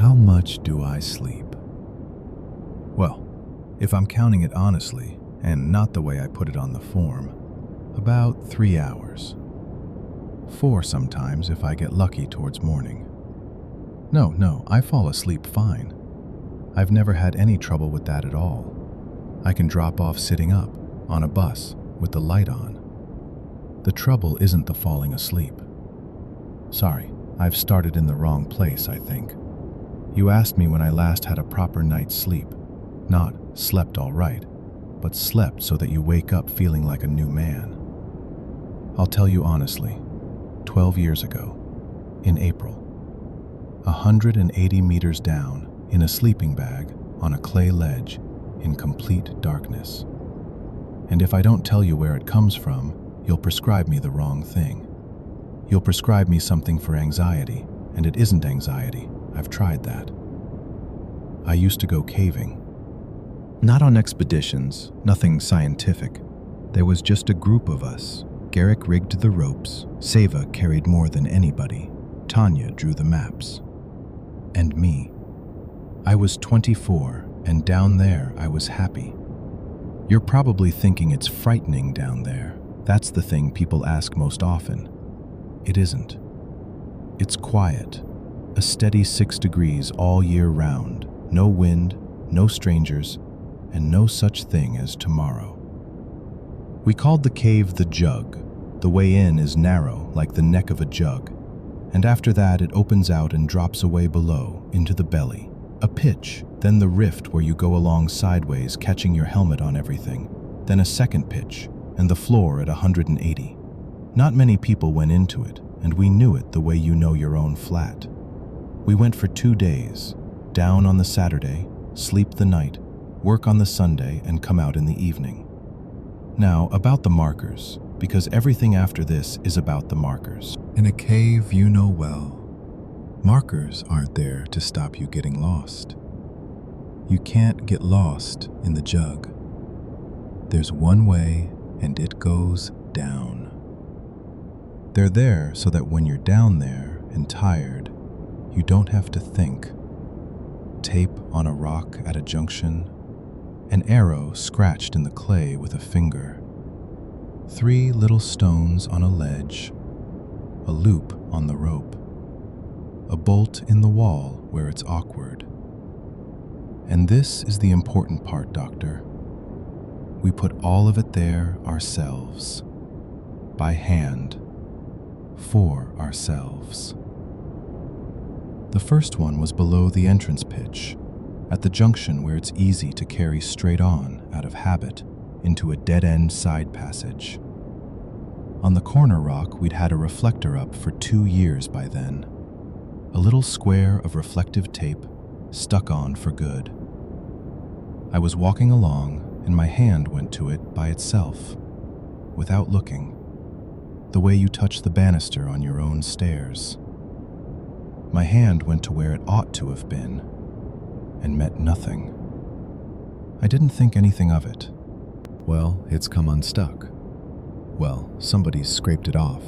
How much do I sleep? Well, if I'm counting it honestly, and not the way I put it on the form, about 3 hours. 4 sometimes if I get lucky towards morning. No, I fall asleep fine. I've never had any trouble with that at all. I can drop off sitting up, on a bus, with the light on. The trouble isn't the falling asleep. Sorry, I've started in the wrong place, I think. You asked me when I last had a proper night's sleep. Not slept all right, but slept so that you wake up feeling like a new man. I'll tell you honestly, 12 years ago, in April, 180 meters down, in a sleeping bag, on a clay ledge, in complete darkness. And if I don't tell you where it comes from, you'll prescribe me the wrong thing. You'll prescribe me something for anxiety, and it isn't anxiety. I've tried that. I used to go caving. Not on expeditions, nothing scientific. There was just a group of us. Garrick rigged the ropes, Seva carried more than anybody, Tanya drew the maps. And me. I was 24, and down there I was happy. You're probably thinking it's frightening down there. That's the thing people ask most often. It isn't. It's quiet. A steady 6 degrees all year round. No wind, no strangers, and no such thing as tomorrow. We called the cave the Jug. The way in is narrow, like the neck of a jug, and after that it opens out and drops away below, into the belly. A pitch, then the rift where you go along sideways, catching your helmet on everything, then a second pitch, and the floor at 180. Not many people went into it, and we knew it the way you know your own flat. We went for 2 days, down on the Saturday, sleep the night, work on the Sunday, and come out in the evening. Now, about the markers, because everything after this is about the markers. In a cave you know well, markers aren't there to stop you getting lost. You can't get lost in the jug. There's one way, and it goes down. They're there so that when you're down there and tired, you don't have to think. Tape on a rock at a junction, an arrow scratched in the clay with a finger, 3 little stones on a ledge, a loop on the rope, a bolt in the wall where it's awkward. And this is the important part, Doctor. We put all of it there ourselves, by hand, for ourselves. The first one was below the entrance pitch, at the junction where it's easy to carry straight on, out of habit, into a dead-end side passage. On the corner rock, we'd had a reflector up for 2 years by then. A little square of reflective tape, stuck on for good. I was walking along, and my hand went to it by itself, without looking, the way you touch the banister on your own stairs. My hand went to where it ought to have been, and met nothing. I didn't think anything of it. Well, it's come unstuck. Well, somebody's scraped it off.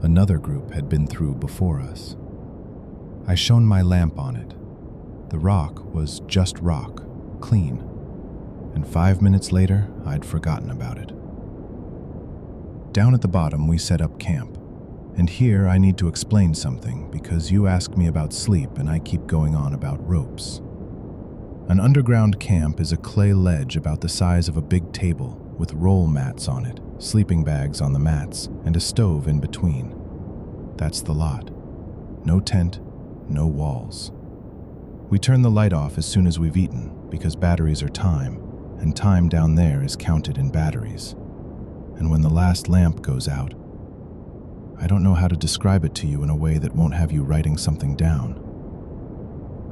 Another group had been through before us. I shone my lamp on it. The rock was just rock, clean, and 5 minutes later, I'd forgotten about it. Down at the bottom, we set up camp. And here I need to explain something because you asked me about sleep and I keep going on about ropes. An underground camp is a clay ledge about the size of a big table with roll mats on it, sleeping bags on the mats, and a stove in between. That's the lot. No tent, no walls. We turn the light off as soon as we've eaten because batteries are time, and time down there is counted in batteries. And when the last lamp goes out, I don't know how to describe it to you in a way that won't have you writing something down.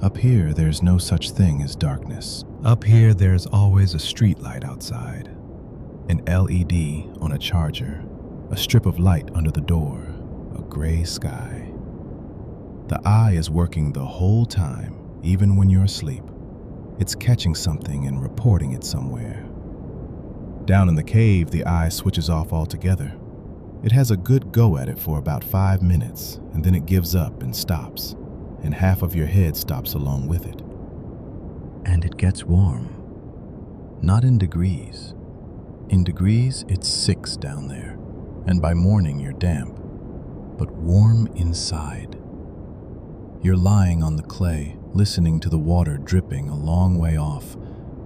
Up here, there's no such thing as darkness. Up here, there's always a street light outside, an LED on a charger, a strip of light under the door, a gray sky. The eye is working the whole time, even when you're asleep. It's catching something and reporting it somewhere. Down in the cave, the eye switches off altogether. It has a good go at it for about 5 minutes, and then it gives up and stops, and half of your head stops along with it. And it gets warm. Not in degrees. In degrees, it's 6 down there, and by morning you're damp, but warm inside. You're lying on the clay, listening to the water dripping a long way off,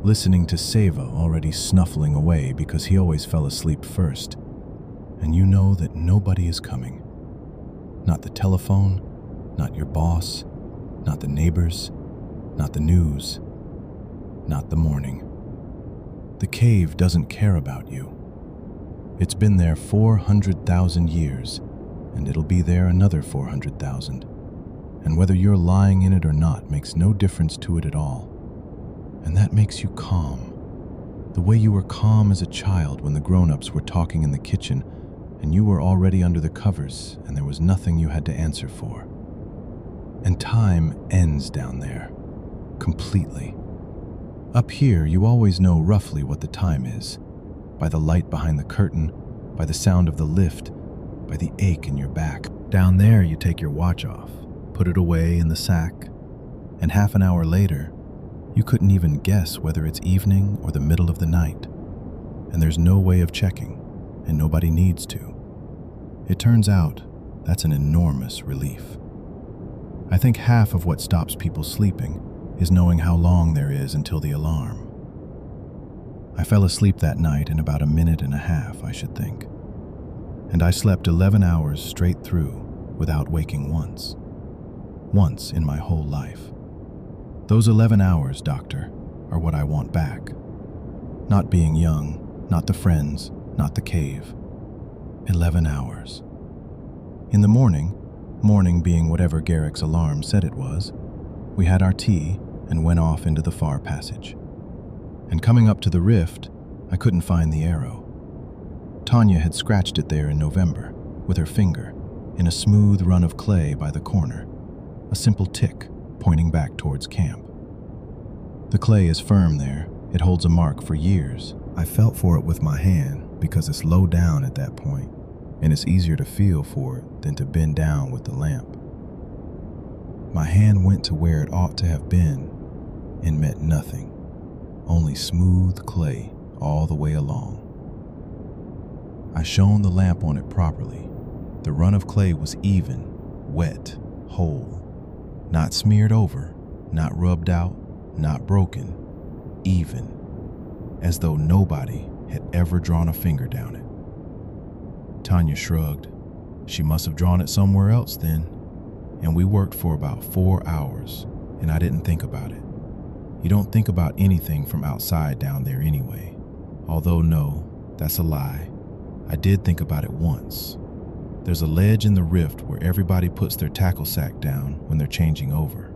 listening to Seva already snuffling away because he always fell asleep first, and you know that nobody is coming. Not the telephone, not your boss, not the neighbors, not the news, not the morning. The cave doesn't care about you. It's been there 400,000 years, and it'll be there another 400,000. And whether you're lying in it or not makes no difference to it at all. And that makes you calm. The way you were calm as a child when the grown-ups were talking in the kitchen and you were already under the covers and there was nothing you had to answer for. And time ends down there, completely. Up here, you always know roughly what the time is, by the light behind the curtain, by the sound of the lift, by the ache in your back. Down there, you take your watch off, put it away in the sack, and half an hour later, you couldn't even guess whether it's evening or the middle of the night. And there's no way of checking, and nobody needs to. It turns out, that's an enormous relief. I think half of what stops people sleeping is knowing how long there is until the alarm. I fell asleep that night in about a minute and a half, I should think. And I slept 11 hours straight through without waking once. Once in my whole life. Those 11 hours, doctor, are what I want back. Not being young, not the friends, not the cave. 11 hours. In the morning being whatever Garrick's alarm said it was, we had our tea and went off into the far passage. And coming up to the rift, I couldn't find the arrow. Tanya had scratched it there in November, with her finger, in a smooth run of clay by the corner, a simple tick pointing back towards camp. The clay is firm there, it holds a mark for years. I felt for it with my hand because it's low down at that point, and it's easier to feel for it than to bend down with the lamp. My hand went to where it ought to have been and met nothing, only smooth clay all the way along. I shone the lamp on it properly. The run of clay was even, wet, whole, not smeared over, not rubbed out, not broken, even, as though nobody had ever drawn a finger down it. Tanya shrugged. She must have drawn it somewhere else then. And we worked for about 4 hours, and I didn't think about it. You don't think about anything from outside down there anyway. Although no, that's a lie. I did think about it once. There's a ledge in the rift where everybody puts their tackle sack down when they're changing over.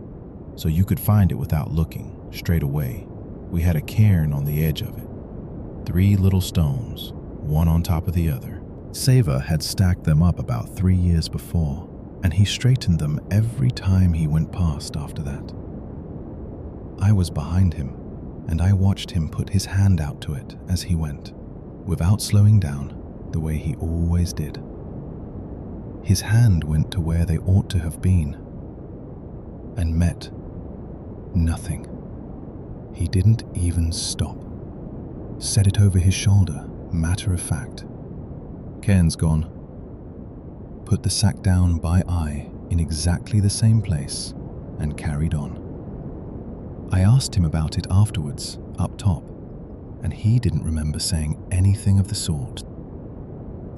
So you could find it without looking, straight away. We had a cairn on the edge of it. 3 little stones, one on top of the other. Seva had stacked them up about 3 years before, and he straightened them every time he went past after that. I was behind him, and I watched him put his hand out to it as he went, without slowing down, the way he always did. His hand went to where they ought to have been, and met nothing. He didn't even stop. Set it over his shoulder, matter of fact. Cairn's gone. Put the sack down by eye in exactly the same place and carried on. I asked him about it afterwards, up top, and he didn't remember saying anything of the sort.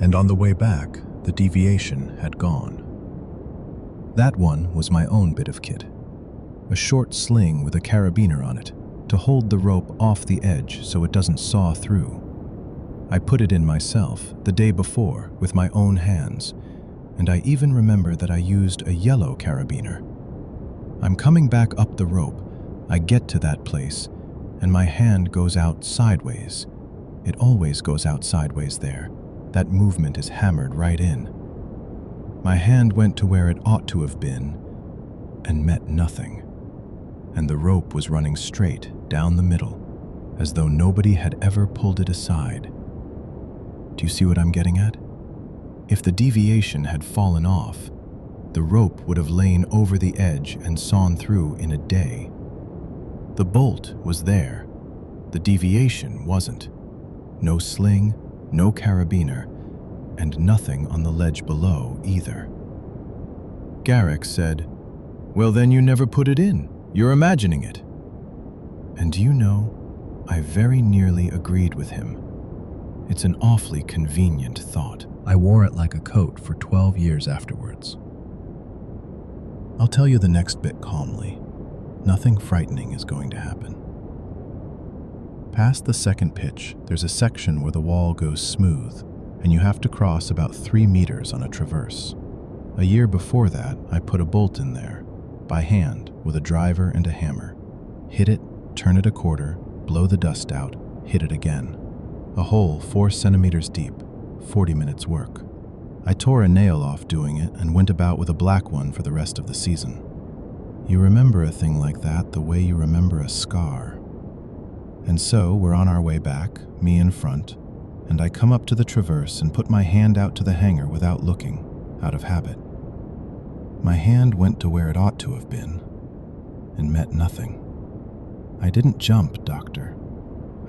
And on the way back, the deviation had gone. That one was my own bit of kit. A short sling with a carabiner on it to hold the rope off the edge so it doesn't saw through. I put it in myself the day before with my own hands, and I even remember that I used a yellow carabiner. I'm coming back up the rope. I get to that place, and my hand goes out sideways. It always goes out sideways there. That movement is hammered right in. My hand went to where it ought to have been, and met nothing. And the rope was running straight down the middle, as though nobody had ever pulled it aside. Do you see what I'm getting at? If the deviation had fallen off, The rope would have lain over the edge and sawn through in a day. The bolt was there. The deviation wasn't. No sling, no carabiner, and nothing on the ledge below either. Garrick said, "Well, then you never put it in. You're imagining it." And you know, I very nearly agreed with him. It's an awfully convenient thought. I wore it like a coat for 12 years afterwards. I'll tell you the next bit calmly. Nothing frightening is going to happen. Past the second pitch, there's a section where the wall goes smooth, and you have to cross about 3 meters on a traverse. A year before that, I put a bolt in there, by hand, with a driver and a hammer. Hit it, turn it a quarter, blow the dust out, hit it again. A hole 4 centimeters deep, 40 minutes work. I tore a nail off doing it and went about with a black one for the rest of the season. You remember a thing like that the way you remember a scar. And so we're on our way back, me in front, and I come up to the traverse and put my hand out to the hanger without looking, out of habit. My hand went to where it ought to have been, and met nothing. I didn't jump, Doctor.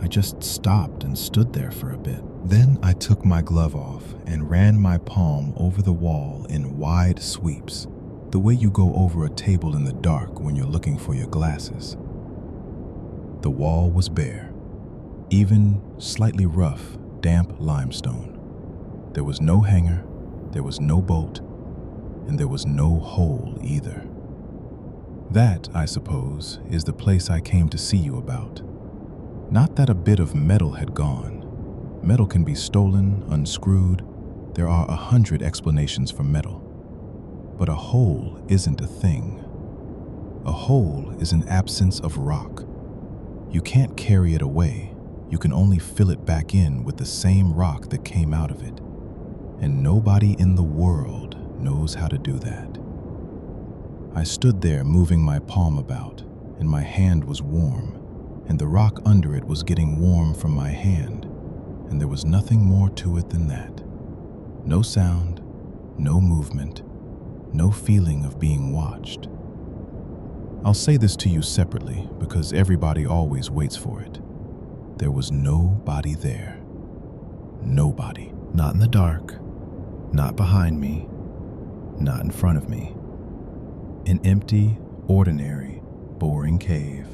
I just stopped and stood there for a bit. Then I took my glove off and ran my palm over the wall in wide sweeps, the way you go over a table in the dark when you're looking for your glasses. The wall was bare, even slightly rough, damp limestone. There was no hanger, there was no bolt, and there was no hole either. That, I suppose, is the place I came to see you about. Not that a bit of metal had gone. Metal can be stolen, unscrewed. There are 100 explanations for metal. But a hole isn't a thing. A hole is an absence of rock. You can't carry it away. You can only fill it back in with the same rock that came out of it. And nobody in the world knows how to do that. I stood there moving my palm about, and my hand was warm, and the rock under it was getting warm from my hand, and there was nothing more to it than that. No sound, no movement, no feeling of being watched. I'll say this to you separately because everybody always waits for it. There was nobody there. Nobody. Not in the dark, not behind me, not in front of me. An empty, ordinary, boring cave.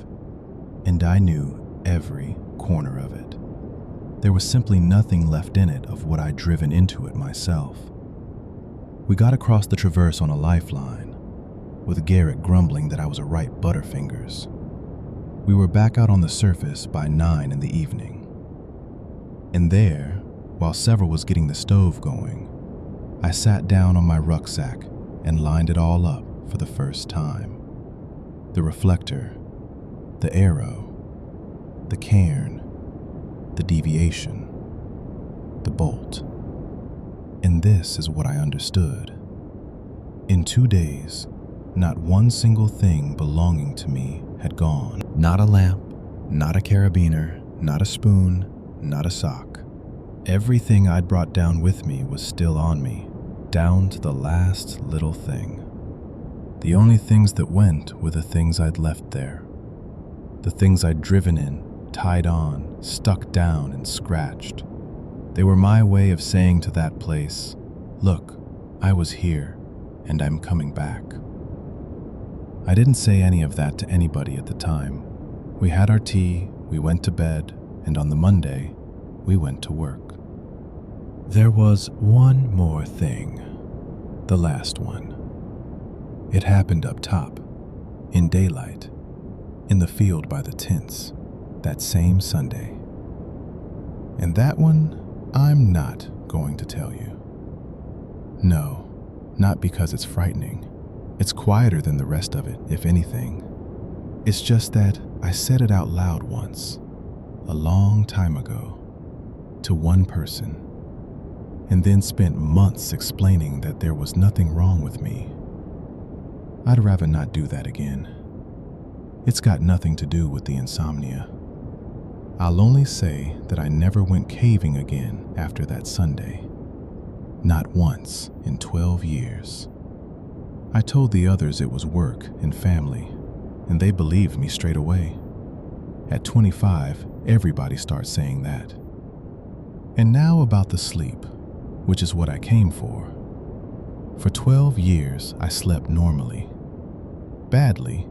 And I knew every corner of it. There was simply nothing left in it of what I'd driven into it myself. We got across the traverse on a lifeline, with Garrett grumbling that I was a right butterfingers. We were back out on the surface by 9 in the evening. And there, while Several was getting the stove going, I sat down on my rucksack and lined it all up for the first time. The reflector, the arrow, the cairn, the deviation, the bolt. And this is what I understood. In 2 days, not one single thing belonging to me had gone. Not a lamp, not a carabiner, not a spoon, not a sock. Everything I'd brought down with me was still on me, down to the last little thing. The only things that went were the things I'd left there. The things I'd driven in, tied on, stuck down, and scratched. They were my way of saying to that place, "Look, I was here, and I'm coming back." I didn't say any of that to anybody at the time. We had our tea, we went to bed, and on the Monday, we went to work. There was one more thing, the last one. It happened up top, in daylight, in the field by the tents, that same Sunday. And that one, I'm not going to tell you. No, not because it's frightening. It's quieter than the rest of it, if anything. It's just that I said it out loud once, a long time ago, to one person, and then spent months explaining that there was nothing wrong with me. I'd rather not do that again. It's got nothing to do with the insomnia. I'll only say that I never went caving again after that Sunday. Not once in 12 years. I told the others it was work and family, and they believed me straight away. At 25, everybody starts saying that. And now about the sleep, which is what I came for. For 12 years, I slept normally. Badly,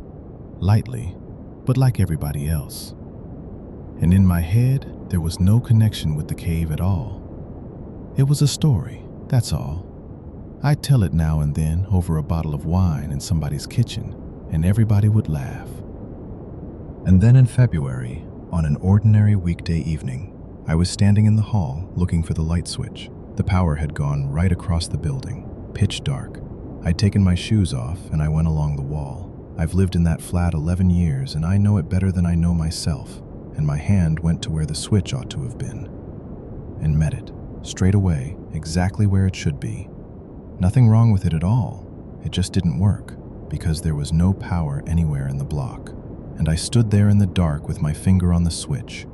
lightly, but like everybody else. And in my head, there was no connection with the cave at all. It was a story, that's all. I'd tell it now and then over a bottle of wine in somebody's kitchen, and everybody would laugh. And then in February, on an ordinary weekday evening, I was standing in the hall looking for the light switch. The power had gone right across the building, pitch dark. I'd taken my shoes off and I went along the wall. I've lived in that flat 11 years and I know it better than I know myself, and my hand went to where the switch ought to have been. And met it, straight away, exactly where it should be. Nothing wrong with it at all. It just didn't work, because there was no power anywhere in the block. And I stood there in the dark with my finger on the switch,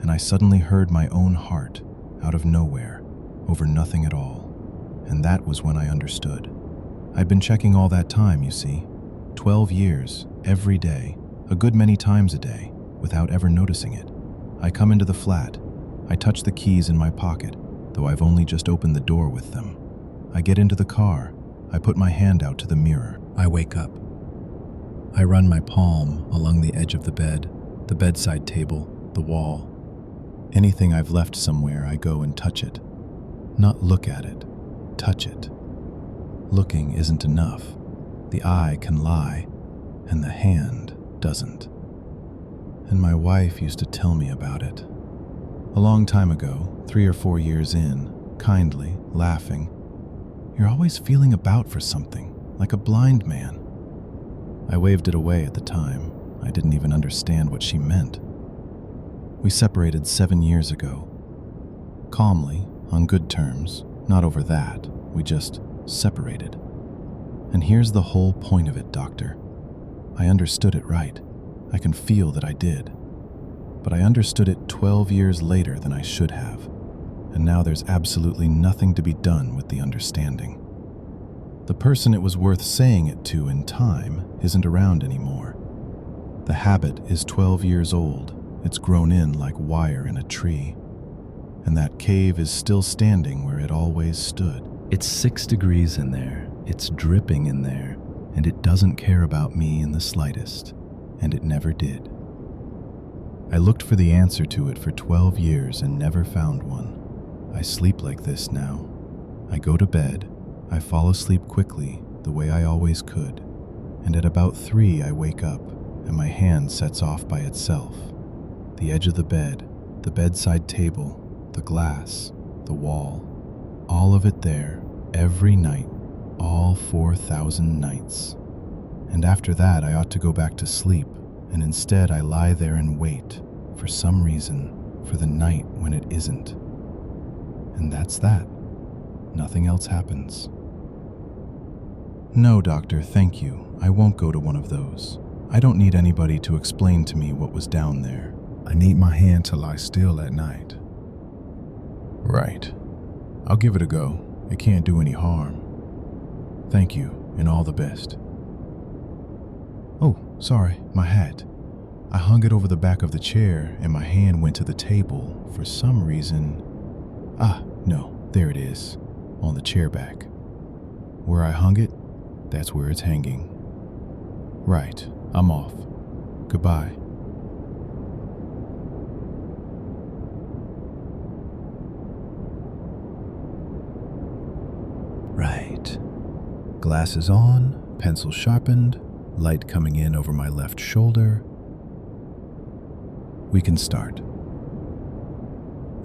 and I suddenly heard my own heart, out of nowhere, over nothing at all. And that was when I understood. I'd been checking all that time, you see. 12 years, every day, a good many times a day, without ever noticing it. I come into the flat. I touch the keys in my pocket, though I've only just opened the door with them. I get into the car. I put my hand out to the mirror. I wake up. I run my palm along the edge of the bed, the bedside table, the wall. Anything I've left somewhere, I go and touch it. Not look at it, touch it. Looking isn't enough. The eye can lie, and the hand doesn't. And my wife used to tell me about it. A long time ago, 3 or 4 years in, kindly, laughing, "You're always feeling about for something, like a blind man." I waved it away at the time. I didn't even understand what she meant. We separated 7 years ago. Calmly, on good terms, not over that. We just separated. And here's the whole point of it, Doctor. I understood it right. I can feel that I did. But I understood it 12 years later than I should have. And now there's absolutely nothing to be done with the understanding. The person it was worth saying it to in time isn't around anymore. The habit is 12 years old. It's grown in like wire in a tree. And that cave is still standing where it always stood. It's 6 degrees in there. It's dripping in there. And it doesn't care about me in the slightest. And it never did. I looked for the answer to it for 12 years and never found one. I sleep like this now. I go to bed. I fall asleep quickly, the way I always could. And at about 3, I wake up, and my hand sets off by itself. The edge of the bed, the bedside table, the glass, the wall, all of it there, every night, all 4,000 nights. And after that, I ought to go back to sleep, and instead I lie there and wait, for some reason, for the night when it isn't. And that's that. Nothing else happens. No, doctor, thank you. I won't go to one of those. I don't need anybody to explain to me what was down there. I need my hand to lie still at night. Right. I'll give it a go. It can't do any harm. Thank you, and all the best. Oh, sorry, my hat. I hung it over the back of the chair, and my hand went to the table. For some reason... No, there it is, on the chair back. Where I hung it, that's where it's hanging. Right, I'm off. Goodbye. Right. Glasses on, pencil sharpened, light coming in over my left shoulder. We can start.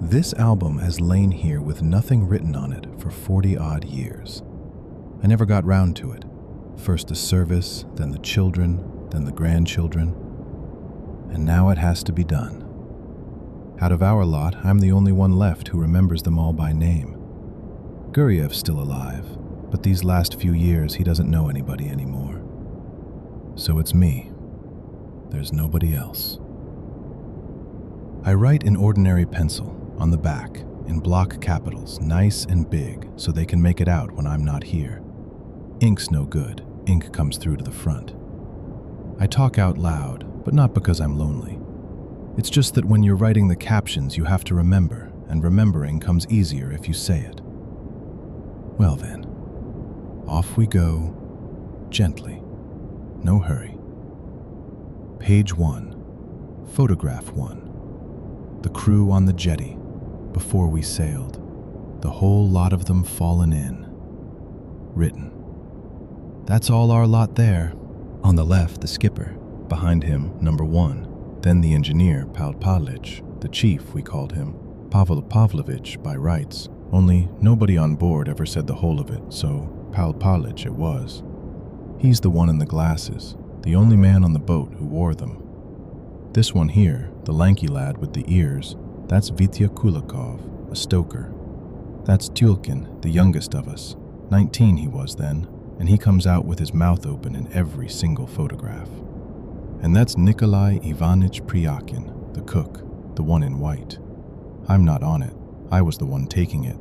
This album has lain here with nothing written on it for 40-odd years. I never got round to it. First the service, then the children, then the grandchildren. And now it has to be done. Out of our lot, I'm the only one left who remembers them all by name. Guryev's still alive, but these last few years he doesn't know anybody anymore. So it's me. There's nobody else. I write in ordinary pencil, on the back, in block capitals, nice and big, so they can make it out when I'm not here. Ink's no good. ink comes through to the front. I talk out loud, but not because I'm lonely. It's just that when you're writing the captions, you have to remember, and remembering comes easier if you say it. Well then, off we go, gently, no hurry. Page 1, Photograph 1. The crew on the jetty, before we sailed, the whole lot of them fallen in. Written. That's all our lot there. On the left, the skipper, behind him, number 1, then the engineer, Paul Pavlich, the chief, we called him, Pavel Pavlovich by rights, only nobody on board ever said the whole of it, so Paul Pavlich it was. He's the one in the glasses, the only man on the boat who wore them. This one here, the lanky lad with the ears, that's Vitya Kulikov, a stoker. That's Tulkin, the youngest of us, 19 he was then, and he comes out with his mouth open in every single photograph. And that's Nikolai Ivanich Pryakin, the cook, the one in white. I'm not on it, I was the one taking it.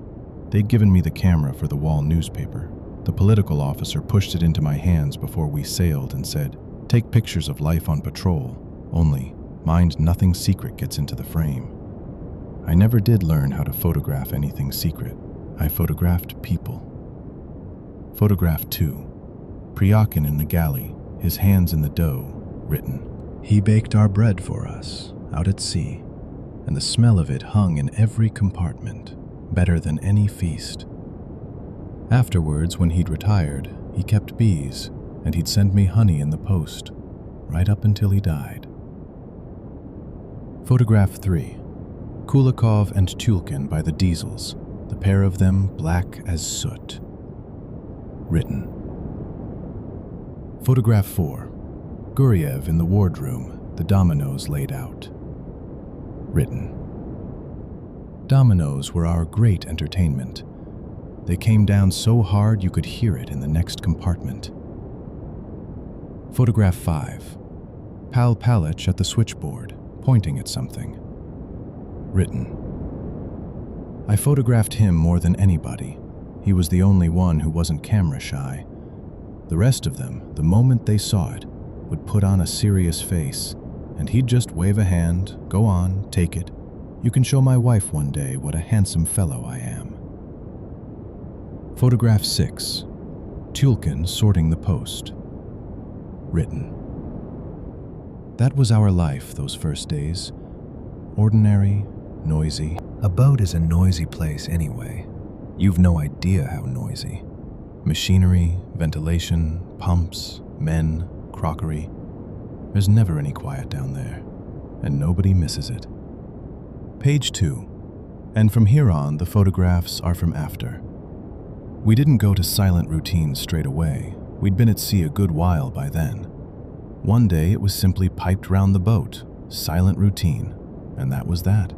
They'd given me the camera for the wall newspaper. The political officer pushed it into my hands before we sailed and said, "Take pictures of life on patrol, only mind nothing secret gets into the frame." I never did learn how to photograph anything secret. I photographed people. Photograph 2. Pryakin in the galley, his hands in the dough, written. He baked our bread for us, out at sea, and the smell of it hung in every compartment, better than any feast. Afterwards, when he'd retired, he kept bees, and he'd send me honey in the post, right up until he died. Photograph 3. Kulikov and Tulkin by the diesels, the pair of them black as soot. Written. Photograph 4. Guriev in the wardroom, the dominoes laid out. Written. Dominoes were our great entertainment. They came down so hard you could hear it in the next compartment. Photograph 5. Pal Palich at the switchboard, pointing at something. Written. I photographed him more than anybody. He was the only one who wasn't camera shy. The rest of them, the moment they saw it, would put on a serious face, and he'd just wave a hand, "Go on, take it. You can show my wife one day what a handsome fellow I am." Photograph 6. Tulkin sorting the post. Written. That was our life those first days. Ordinary, noisy. A boat is a noisy place anyway. You've no idea how noisy. Machinery, ventilation, pumps, men, crockery. There's never any quiet down there, and nobody misses it. Page 2. And from here on, the photographs are from after. We didn't go to silent routine straight away. We'd been at sea a good while by then. One day it was simply piped round the boat, silent routine, and that was that.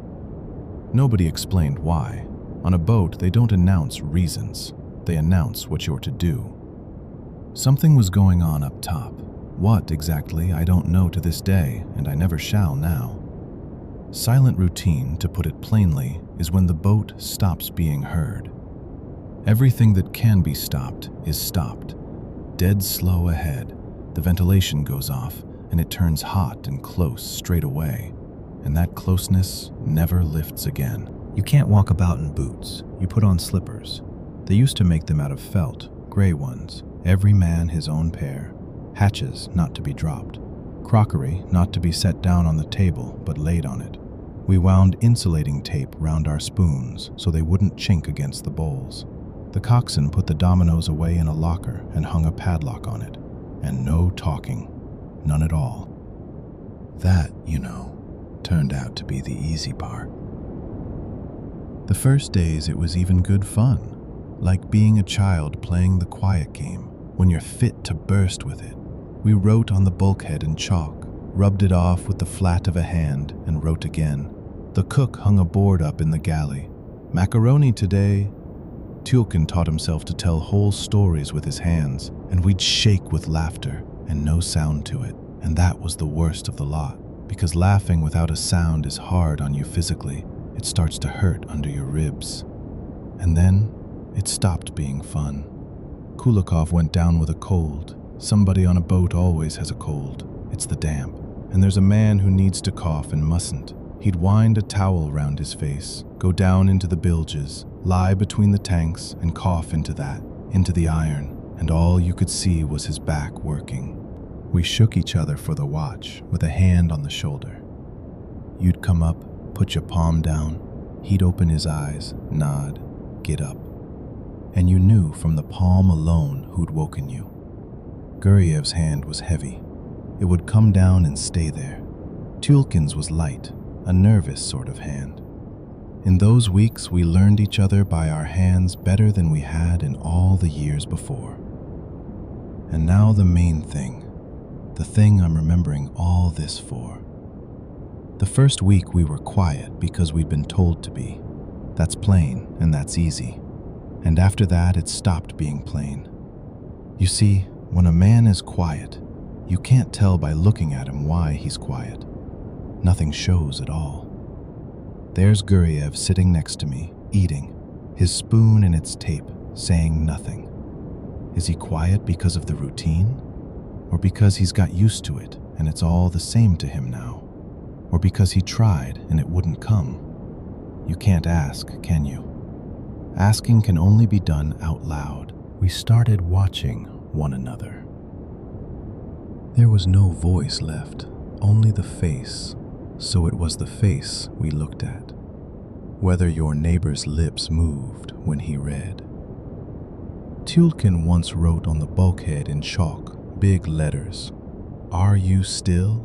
Nobody explained why. On a boat, they don't announce reasons. They announce what you're to do. Something was going on up top. What exactly, I don't know to this day, and I never shall now. Silent routine, to put it plainly, is when the boat stops being heard. Everything that can be stopped is stopped. Dead slow ahead, the ventilation goes off, and it turns hot and close straight away, and that closeness never lifts again. You can't walk about in boots. You put on slippers. They used to make them out of felt, gray ones, every man his own pair. Hatches not to be dropped. Crockery not to be set down on the table, but laid on it. We wound insulating tape round our spoons so they wouldn't chink against the bowls. The coxswain put the dominoes away in a locker and hung a padlock on it. And no talking. None at all. That, turned out to be the easy part. The first days it was even good fun, like being a child playing the quiet game when you're fit to burst with it. We wrote on the bulkhead in chalk, rubbed it off with the flat of a hand, and wrote again. The cook hung a board up in the galley. "Macaroni today." Tulkin taught himself to tell whole stories with his hands, and we'd shake with laughter and no sound to it. And that was the worst of the lot, because laughing without a sound is hard on you physically. It starts to hurt under your ribs. And then it stopped being fun. Kulikov went down with a cold, Somebody on a boat always has a cold. It's the damp. And there's a man who needs to cough and mustn't. He'd wind a towel round his face, go down into the bilges, lie between the tanks and cough into the iron, and all you could see was his back working. We shook each other for the watch with a hand on the shoulder. You'd come up, put your palm down. He'd open his eyes, nod, get up. And you knew from the palm alone who'd woken you. Gurriev's hand was heavy. It would come down and stay there. Tulkin's was light, a nervous sort of hand. In those weeks, we learned each other by our hands better than we had in all the years before. And now the main thing, the thing I'm remembering all this for. The first week we were quiet because we'd been told to be. That's plain and that's easy. And after that, it stopped being plain. You see, when a man is quiet, you can't tell by looking at him why he's quiet. Nothing shows at all. There's Gurriev sitting next to me, eating, his spoon in its tape, saying nothing. Is he quiet because of the routine? Or because he's got used to it and it's all the same to him now? Or because he tried and it wouldn't come? You can't ask, can you? Asking can only be done out loud. We started watching one another. There was no voice left, only the face, so it was the face we looked at. Whether your neighbor's lips moved when he read. Tulkin once wrote on the bulkhead in chalk, big letters, "Are you still?"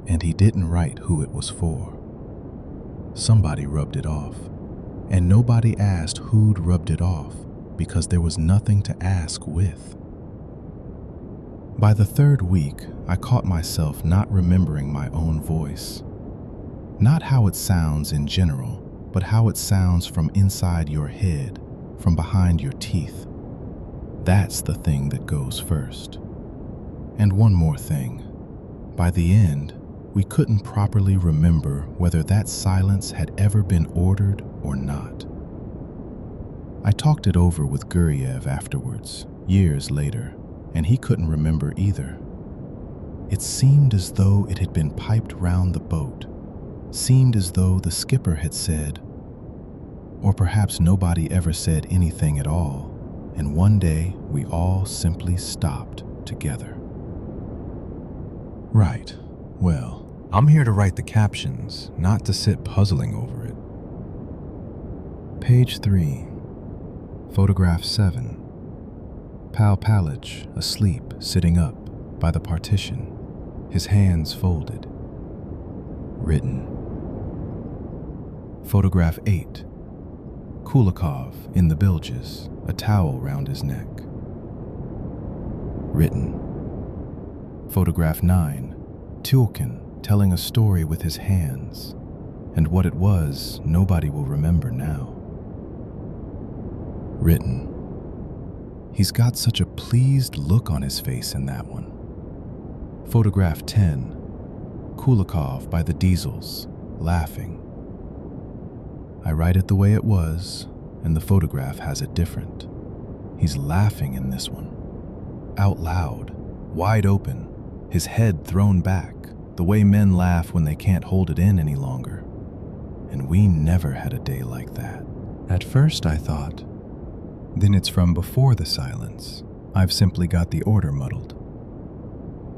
And he didn't write who it was for. Somebody rubbed it off, and nobody asked who'd rubbed it off because there was nothing to ask with. By the third week, I caught myself not remembering my own voice. Not how it sounds in general, but how it sounds from inside your head, from behind your teeth. That's the thing that goes first. And one more thing. By the end, we couldn't properly remember whether that silence had ever been ordered or not. I talked it over with Gurriev afterwards, years later, and he couldn't remember either. It seemed as though it had been piped round the boat, seemed as though the skipper had said, or perhaps nobody ever said anything at all, and one day we all simply stopped together. Right, well, I'm here to write the captions, not to sit puzzling over it. Page 3, photograph 7. Pal Palich, asleep, sitting up by the partition, his hands folded. Written. Photograph 8. Kulikov in the bilges, a towel round his neck. Written. Photograph 9. Tulkin telling a story with his hands, and what it was, nobody will remember now. Written. He's got such a pleased look on his face in that one. Photograph 10. Kulikov by the diesels, laughing. I write it the way it was, and the photograph has it different. He's laughing in this one. Out loud, wide open, his head thrown back, the way men laugh when they can't hold it in any longer. And we never had a day like that. At first I thought, then it's from before the silence. I've simply got the order muddled.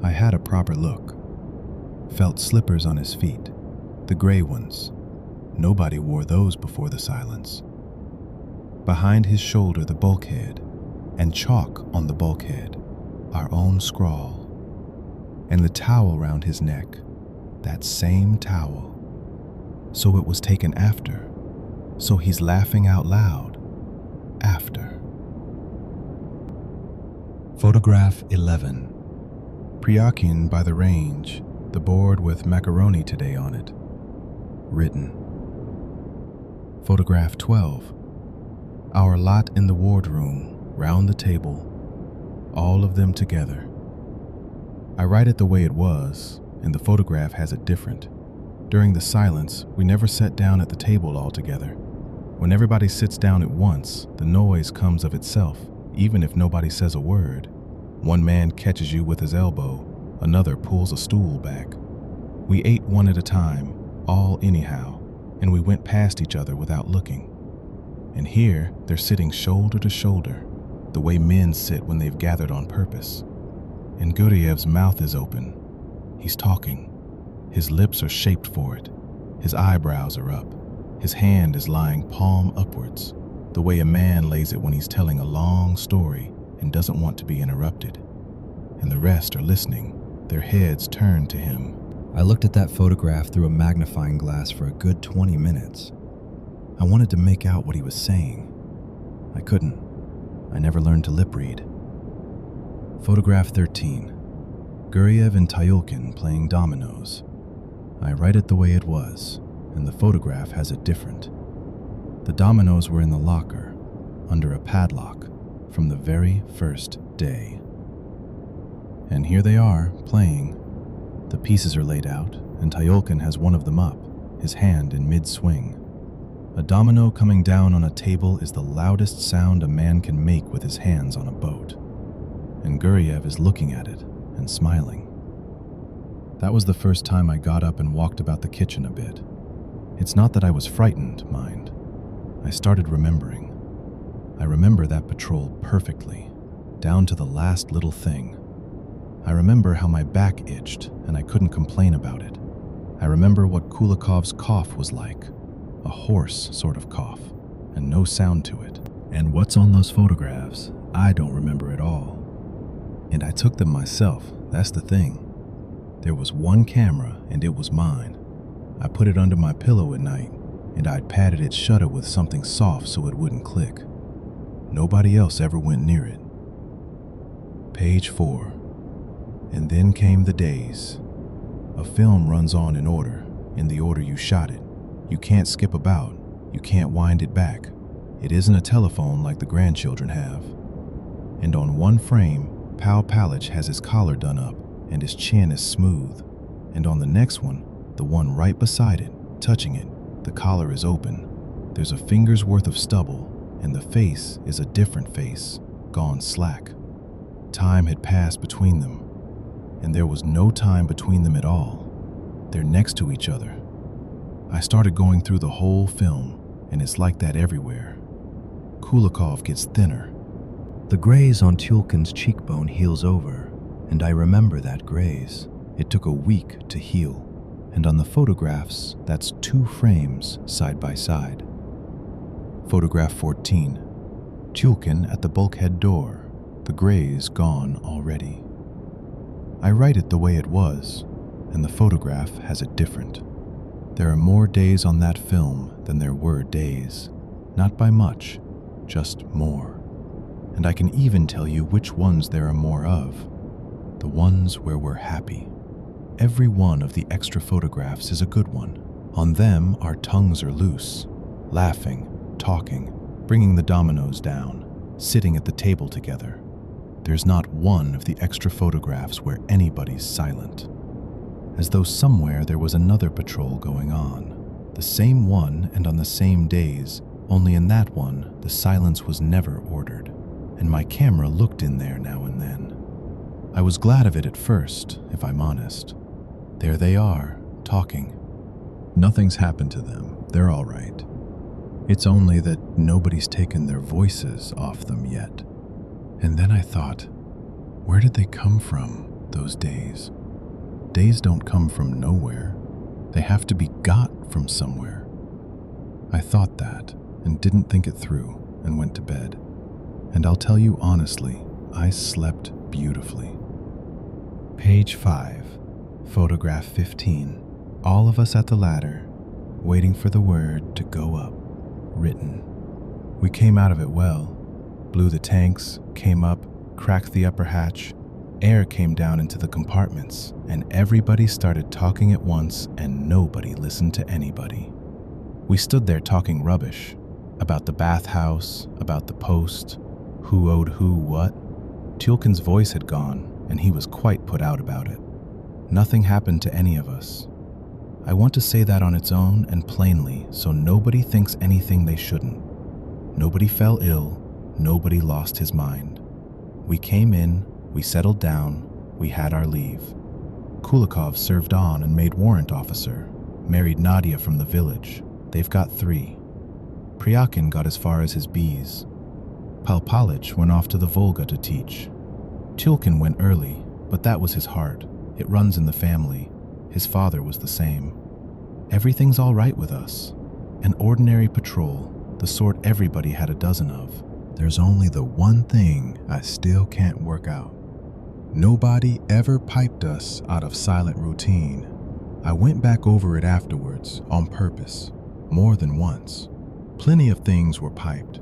I had a proper look. Felt slippers on his feet, the gray ones. Nobody wore those before the silence. Behind his shoulder the bulkhead, and chalk on the bulkhead, our own scrawl. And the towel round his neck, that same towel. So it was taken after. So he's laughing out loud. After. Photograph 11. Pryakin by the range, the board with macaroni today on it. Written. Photograph 12. Our lot in the wardroom, round the table, all of them together. I write it the way it was, and the photograph has it different. During the silence, we never sat down at the table all together. When everybody sits down at once, the noise comes of itself, even if nobody says a word. One man catches you with his elbow, another pulls a stool back. We ate one at a time, all anyhow, and we went past each other without looking. And here, they're sitting shoulder to shoulder, the way men sit when they've gathered on purpose. And Guryev's mouth is open. He's talking. His lips are shaped for it. His eyebrows are up. His hand is lying palm upwards, the way a man lays it when he's telling a long story and doesn't want to be interrupted. And the rest are listening, their heads turned to him. I looked at that photograph through a magnifying glass for a good 20 minutes. I wanted to make out what he was saying. I couldn't. I never learned to lip read. Photograph 13. Guryev and Tyulkin playing dominoes. I write it the way it was, and the photograph has it different. The dominoes were in the locker, under a padlock, from the very first day. And here they are, playing. The pieces are laid out, and Tyulkin has one of them up, his hand in mid-swing. A domino coming down on a table is the loudest sound a man can make with his hands on a boat. And Guryev is looking at it and smiling. That was the first time I got up and walked about the kitchen a bit. It's not that I was frightened, mind. I started remembering. I remember that patrol perfectly, down to the last little thing. I remember how my back itched and I couldn't complain about it. I remember what Kulikov's cough was like, a hoarse sort of cough, and no sound to it. And what's on those photographs, I don't remember at all. And I took them myself, that's the thing. There was one camera and it was mine. I put it under my pillow at night and I'd padded its shutter with something soft so it wouldn't click. Nobody else ever went near it. Page 4. And then came the days. A film runs on in order, in the order you shot it. You can't skip about, you can't wind it back. It isn't a telephone like the grandchildren have. And on one frame, Pal Palich has his collar done up and his chin is smooth. And on the next one, the one right beside it, touching it, the collar is open. There's a finger's worth of stubble, and the face is a different face, gone slack. Time had passed between them, and there was no time between them at all. They're next to each other. I started going through the whole film, and it's like that everywhere. Kulikov gets thinner. The graze on Tyulkin's cheekbone heals over, and I remember that graze. It took a week to heal, and on the photographs, that's 2 frames side by side. Photograph 14. Tyulkin at the bulkhead door, the graze gone already. I write it the way it was, and the photograph has it different. There are more days on that film than there were days. Not by much, just more. And I can even tell you which ones there are more of. The ones where we're happy. Every one of the extra photographs is a good one. On them, our tongues are loose, laughing, talking, bringing the dominoes down, sitting at the table together. There's not one of the extra photographs where anybody's silent. As though somewhere there was another patrol going on. The same one and on the same days, only in that one, the silence was never ordered, and my camera looked in there now and then. I was glad of it at first, if I'm honest. There they are, talking. Nothing's happened to them, they're all right. It's only that nobody's taken their voices off them yet. And then I thought, where did they come from, those days? Days don't come from nowhere. They have to be got from somewhere. I thought that, and didn't think it through, and went to bed. And I'll tell you honestly, I slept beautifully. Page 5, photograph 15. All of us at the ladder, waiting for the word to go up, written. We came out of it well, blew the tanks, came up, cracked the upper hatch. Air came down into the compartments, and everybody started talking at once, and nobody listened to anybody. We stood there talking rubbish, about the bathhouse, about the post, who owed who what. Tyulkin's voice had gone, and he was quite put out about it. Nothing happened to any of us. I want to say that on its own and plainly, so nobody thinks anything they shouldn't. Nobody fell ill, nobody lost his mind. We came in, We settled down, we had our leave. Kulikov served on and made warrant officer, married Nadia from the village. They've got 3. Pryakin got as far as his B's. Palpalich went off to the Volga to teach. Tilkin went early, but that was his heart. It runs in the family. His father was the same. Everything's all right with us. An ordinary patrol, the sort everybody had a dozen of. There's only the one thing I still can't work out. Nobody ever piped us out of silent routine. I went back over it afterwards on purpose, more than once. Plenty of things were piped.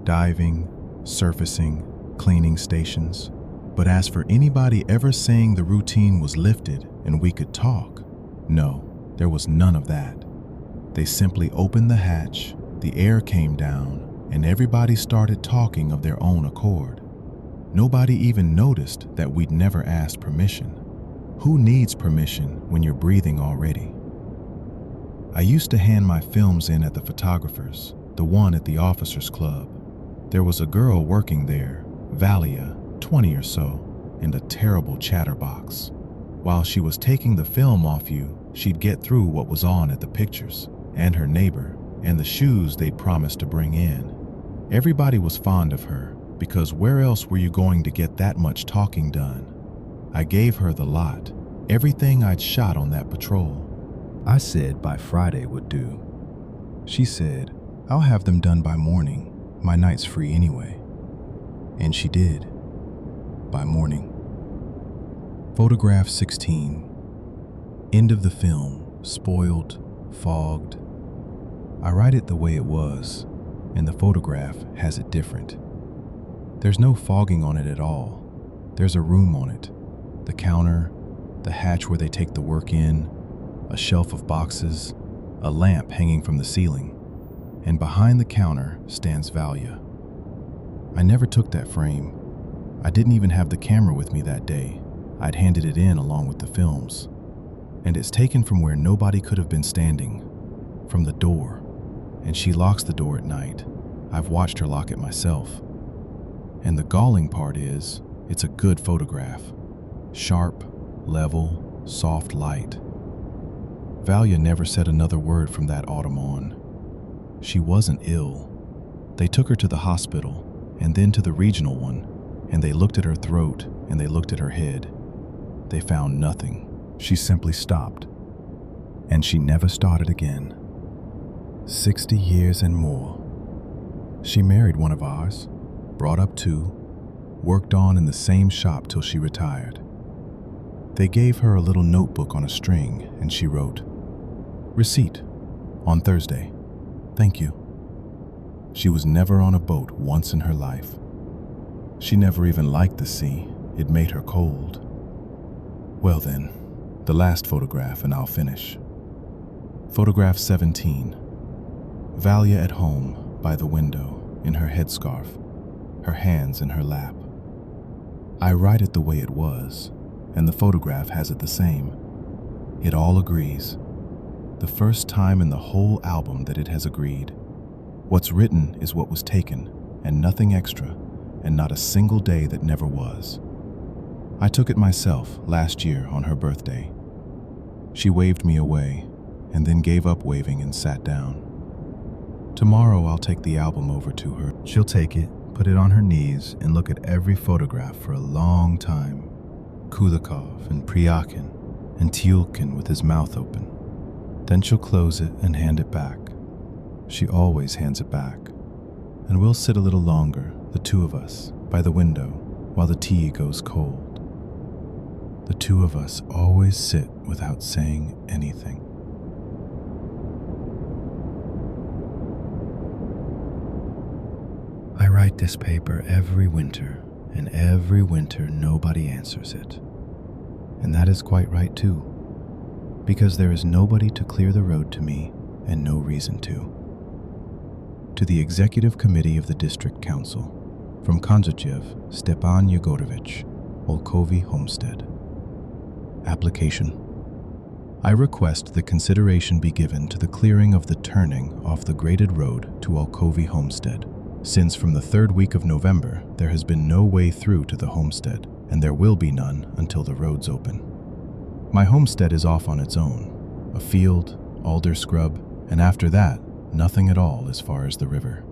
Diving, surfacing, cleaning stations. But as for anybody ever saying the routine was lifted and we could talk, no, there was none of that. They simply opened the hatch, the air came down, and everybody started talking of their own accord. Nobody even noticed that we'd never asked permission. Who needs permission when you're breathing already? I used to hand my films in at the photographer's, the one at the officers' club. There was a girl working there, Valia, 20 or so, and a terrible chatterbox. While she was taking the film off you, she'd get through what was on at the pictures, and her neighbor, and the shoes they'd promised to bring in. Everybody was fond of her, because where else were you going to get that much talking done? I gave her the lot, everything I'd shot on that patrol. I said by Friday would do. She said, I'll have them done by morning. My night's free anyway. And she did. By morning. Photograph 16. End of the film. Spoiled. Fogged. I write it the way it was, and the photograph has it different. There's no fogging on it at all. There's a room on it. The counter, the hatch where they take the work in, a shelf of boxes, a lamp hanging from the ceiling, and behind the counter stands Valia. I never took that frame. I didn't even have the camera with me that day. I'd handed it in along with the films. And it's taken from where nobody could have been standing, from the door. And she locks the door at night. I've watched her lock it myself. And the galling part is, it's a good photograph. Sharp, level, soft light. Valia never said another word from that autumn on. She wasn't ill. They took her to the hospital, and then to the regional one, and they looked at her throat, and they looked at her head. They found nothing. She simply stopped. And she never started again. 60 years and more. She married one of ours, brought up 2, worked on in the same shop till she retired. They gave her a little notebook on a string, and she wrote, "Receipt, on Thursday. Thank you." She was never on a boat once in her life. She never even liked the sea. It made her cold. Well then, the last photograph and I'll finish. Photograph 17. Valia at home, by the window, in her headscarf, her hands in her lap. I write it the way it was, and the photograph has it the same. It all agrees. The first time in the whole album that it has agreed. What's written is what was taken, and nothing extra, and not a single day that never was. I took it myself last year on her birthday. She waved me away, and then gave up waving and sat down. Tomorrow I'll take the album over to her. She'll take it, put it on her knees, and look at every photograph for a long time. Kulikov and Pryakin and Tilkin with his mouth open. Then she'll close it and hand it back. She always hands it back. And we'll sit a little longer, the 2 of us, by the window, while the tea goes cold. The 2 of us always sit without saying anything. I write this paper every winter, and every winter nobody answers it. And that is quite right too, because there is nobody to clear the road to me and no reason to. To the Executive Committee of the District Council, from Kondrachev Stepan Yegorovich, Olkovy Homestead. Application. I request that consideration be given to the clearing of the turning off the graded road to Olkovy Homestead, since from the 3rd week of November there has been no way through to the homestead, and there will be none until the roads open. My homestead is off on its own, a field, alder scrub, and after that, nothing at all as far as the river.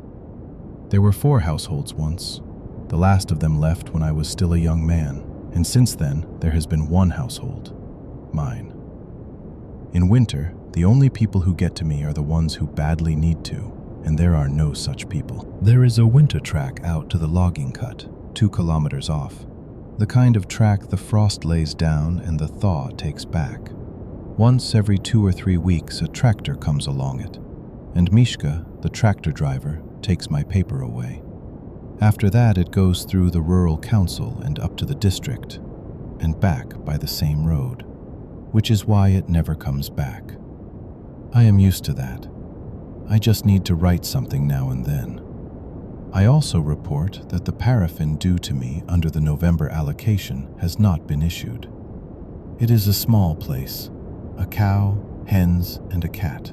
There were 4 households once. The last of them left when I was still a young man, and since then there has been 1 household, mine. In winter, the only people who get to me are the ones who badly need to, and there are no such people. There is a winter track out to the logging cut, 2 kilometers off. The kind of track the frost lays down and the thaw takes back. Once every 2 or 3 weeks, a tractor comes along it, and Mishka, the tractor driver, takes my paper away. After that, it goes through the rural council and up to the district, and back by the same road, which is why it never comes back. I am used to that. I just need to write something now and then. I also report that the paraffin due to me under the November allocation has not been issued. It is a small place, a cow, hens, and a cat.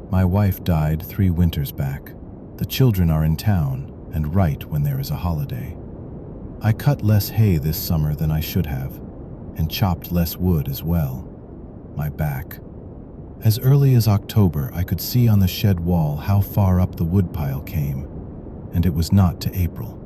My wife died 3 winters back. The children are in town and right when there is a holiday. I cut less hay this summer than I should have, and chopped less wood as well. My back. As early as October, I could see on the shed wall how far up the woodpile came, and it was not to April.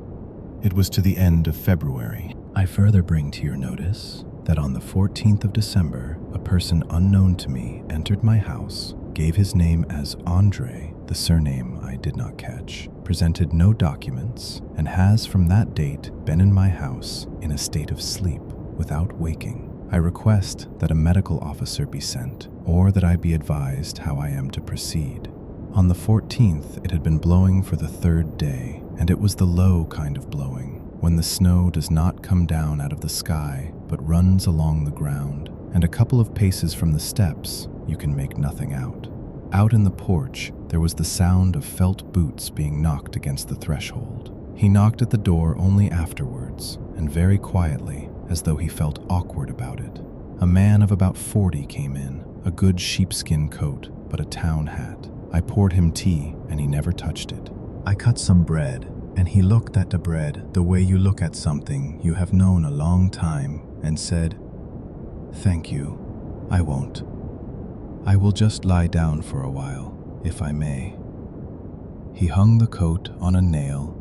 It was to the end of February. I further bring to your notice that on the 14th of December, a person unknown to me entered my house, gave his name as Andre, the surname I did not catch, presented no documents, and has from that date been in my house in a state of sleep without waking. I request that a medical officer be sent, or that I be advised how I am to proceed. On the 14th, it had been blowing for the 3rd day, and it was the low kind of blowing, when the snow does not come down out of the sky, but runs along the ground, and a couple of paces from the steps, you can make nothing out. Out in the porch, there was the sound of felt boots being knocked against the threshold. He knocked at the door only afterwards, and very quietly, as though he felt awkward about it. A man of about 40 came in, a good sheepskin coat, but a town hat. I poured him tea, and he never touched it. I cut some bread, and he looked at the bread the way you look at something you have known a long time, and said, "Thank you, I won't. I will just lie down for a while, if I may." He hung the coat on a nail,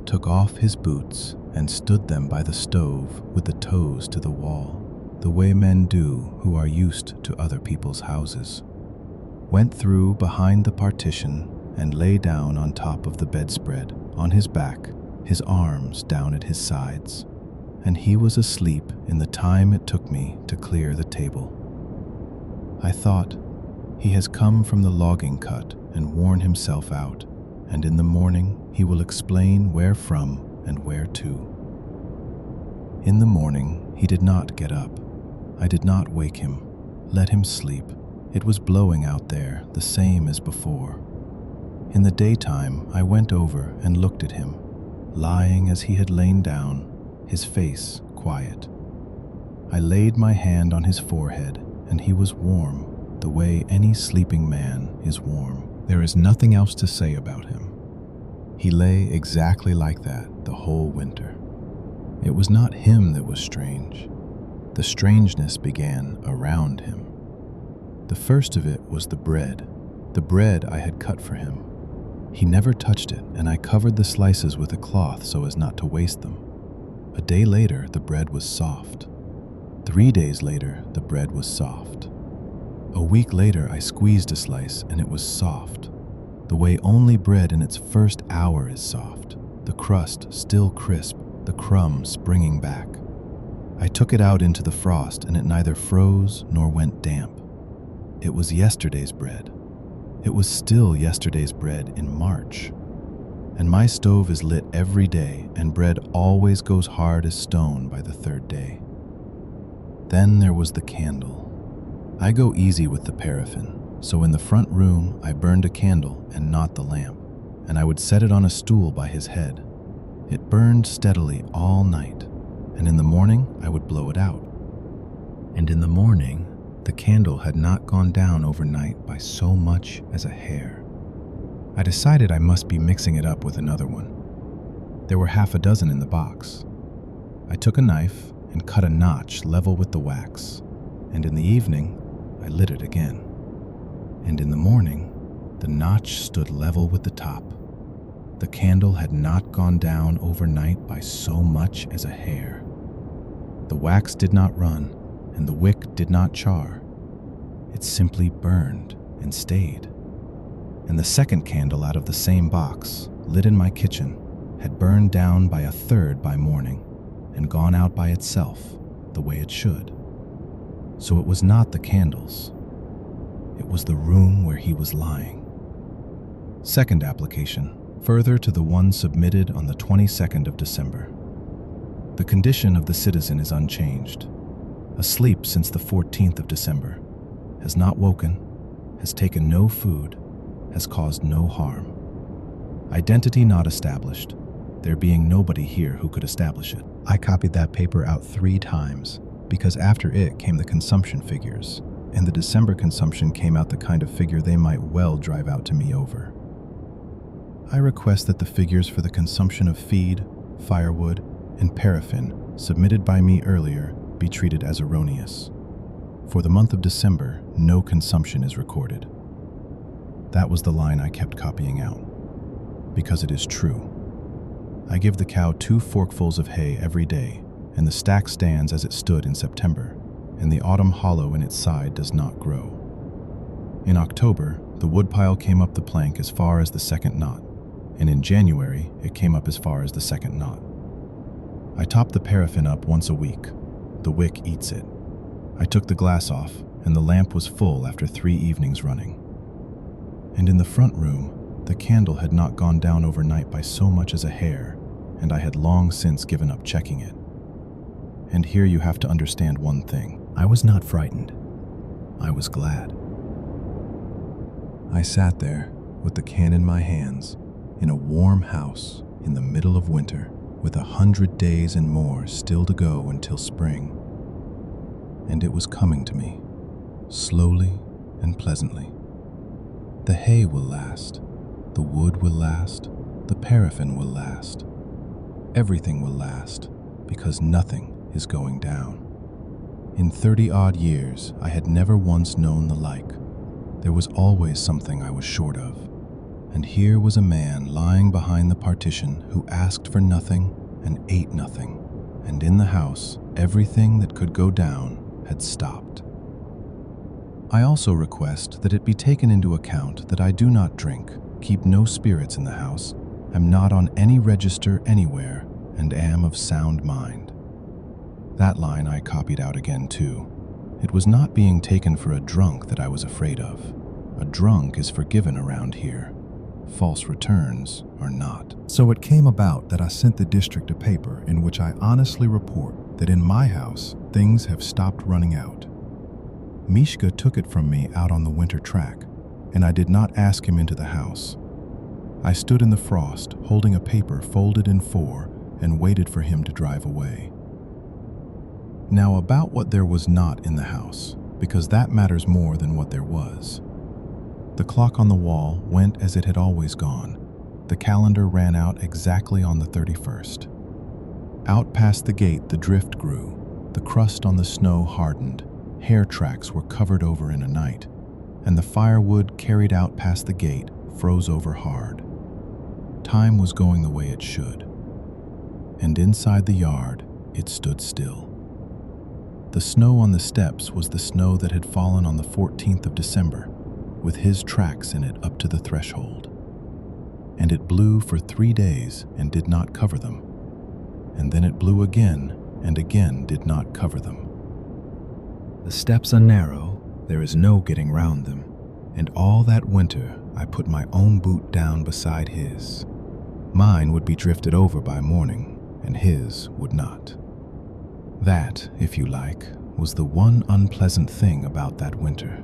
took off his boots, and stood them by the stove with the toes to the wall, the way men do who are used to other people's houses. Went through behind the partition and lay down on top of the bedspread, on his back, his arms down at his sides, and he was asleep in the time it took me to clear the table. I thought, he has come from the logging cut and worn himself out, and in the morning he will explain where from and where to. In the morning he did not get up. I did not wake him, let him sleep. It was blowing out there the same as before. In the daytime I went over and looked at him, lying as he had lain down, his face quiet. I laid my hand on his forehead, and he was warm, the way any sleeping man is warm. There is nothing else to say about him. He lay exactly like that the whole winter. It was not him that was strange. The strangeness began around him. The first of it was the bread I had cut for him. He never touched it, and I covered the slices with a cloth so as not to waste them. A day later, the bread was soft. 3 days later, the bread was soft. A week later, I squeezed a slice, and it was soft, the way only bread in its first hour is soft, the crust still crisp, the crumb springing back. I took it out into the frost, and it neither froze nor went damp. It was yesterday's bread. It was still yesterday's bread in March. And my stove is lit every day, and bread always goes hard as stone by the 3rd day. Then there was the candle. I go easy with the paraffin, so in the front room I burned a candle and not the lamp, and I would set it on a stool by his head. It burned steadily all night, and in the morning I would blow it out. And in the morning, the candle had not gone down overnight by so much as a hair. I decided I must be mixing it up with another one. There were 6 in the box. I took a knife and cut a notch level with the wax. And in the evening, I lit it again. And in the morning, the notch stood level with the top. The candle had not gone down overnight by so much as a hair. The wax did not run, and the wick did not char. It simply burned and stayed. And the second candle out of the same box, lit in my kitchen, had burned down by a third by morning and gone out by itself the way it should. So it was not the candles. It was the room where he was lying. Second application, further to the one submitted on the 22nd of December. The condition of the citizen is unchanged. Asleep since the 14th of December. Has not woken, has taken no food, has caused no harm. Identity not established, there being nobody here who could establish it. I copied that paper out 3 times, because after it came the consumption figures, and the December consumption came out the kind of figure they might well drive out to me over. I request that the figures for the consumption of feed, firewood, and paraffin submitted by me earlier be treated as erroneous. For the month of December, no consumption is recorded. That was the line I kept copying out, because it is true. I give the cow 2 forkfuls of hay every day, and the stack stands as it stood in September, and the autumn hollow in its side does not grow. In October, the woodpile came up the plank as far as the 2nd knot, and in January, it came up as far as the 2nd knot. I top the paraffin up once a week. The wick eats it. I took the glass off, and the lamp was full after 3 evenings running. And in the front room, the candle had not gone down overnight by so much as a hair, and I had long since given up checking it. And here you have to understand one thing. I was not frightened. I was glad. I sat there with the can in my hands, in a warm house in the middle of winter, with 100 days and more still to go until spring. And it was coming to me, slowly and pleasantly. The hay will last, the wood will last, the paraffin will last. Everything will last, because nothing is going down. In 30-odd years, I had never once known the like. There was always something I was short of. And here was a man lying behind the partition who asked for nothing and ate nothing, and in the house, everything that could go down had stopped. I also request that it be taken into account that I do not drink, keep no spirits in the house, am not on any register anywhere, and am of sound mind. That line I copied out again too. It was not being taken for a drunk that I was afraid of. A drunk is forgiven around here. False returns are not. So it came about that I sent the district a paper in which I honestly report that in my house, things have stopped running out. Mishka took it from me out on the winter track, and I did not ask him into the house. I stood in the frost, holding a paper folded in 4, and waited for him to drive away. Now about what there was not in the house, because that matters more than what there was. The clock on the wall went as it had always gone. The calendar ran out exactly on the 31st. Out past the gate the drift grew, the crust on the snow hardened, hair tracks were covered over in a night, and the firewood carried out past the gate froze over hard. Time was going the way it should. And inside the yard, it stood still. The snow on the steps was the snow that had fallen on the 14th of December, with his tracks in it up to the threshold. And it blew for 3 days and did not cover them. And then it blew again and again did not cover them. The steps are narrow, there is no getting round them, and all that winter I put my own boot down beside his. Mine would be drifted over by morning, and his would not. That, if you like, was the one unpleasant thing about that winter.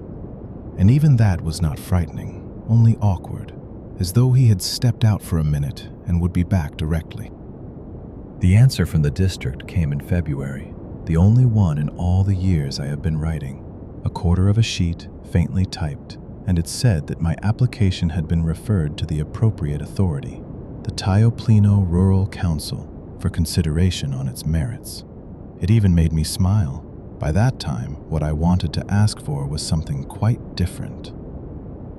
And even that was not frightening, only awkward, as though he had stepped out for a minute and would be back directly. The answer from the district came in February, the only one in all the years I have been writing, 1/4 of a sheet, faintly typed, and it said that my application had been referred to the appropriate authority, the Taiopleno Rural Council, for consideration on its merits. It even made me smile. By that time, what I wanted to ask for was something quite different.